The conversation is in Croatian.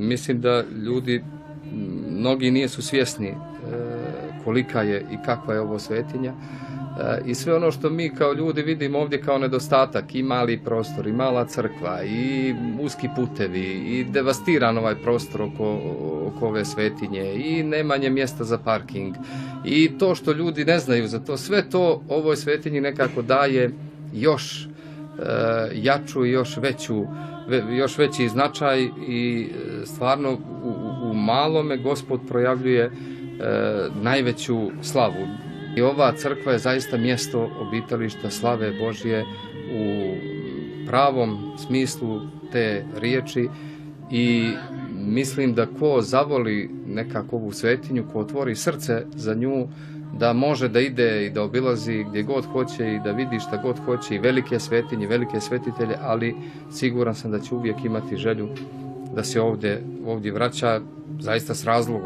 mislim da ljudi, mnogi nisu svjesni kolika je i kakva je ovo svetinja. I sve ono što mi kao ljudi vidimo ovdje kao nedostatak, i mali prostor, i mala crkva, i uski putevi, i devastiran ovaj prostor oko ove svetinje, i nemanje mjesta za parking, i to što ljudi ne znaju za to, sve to ovoj svetinji nekako daje još jaču i još veći značaj, i stvarno u malome Gospod projavljuje najveću slavu. I ova crkva je zaista mjesto obitališta slave Božje u pravom smislu te riječi, i mislim da ko zavoli nekako ovu svetinju, ko otvori srce za nju, da može da ide i da obilazi gdje god hoće i da vidi šta god hoće, i velike svetinje, velike svetitelje, ali siguran sam da će uvijek imati želju da se ovdje vraća, zaista s razlogom.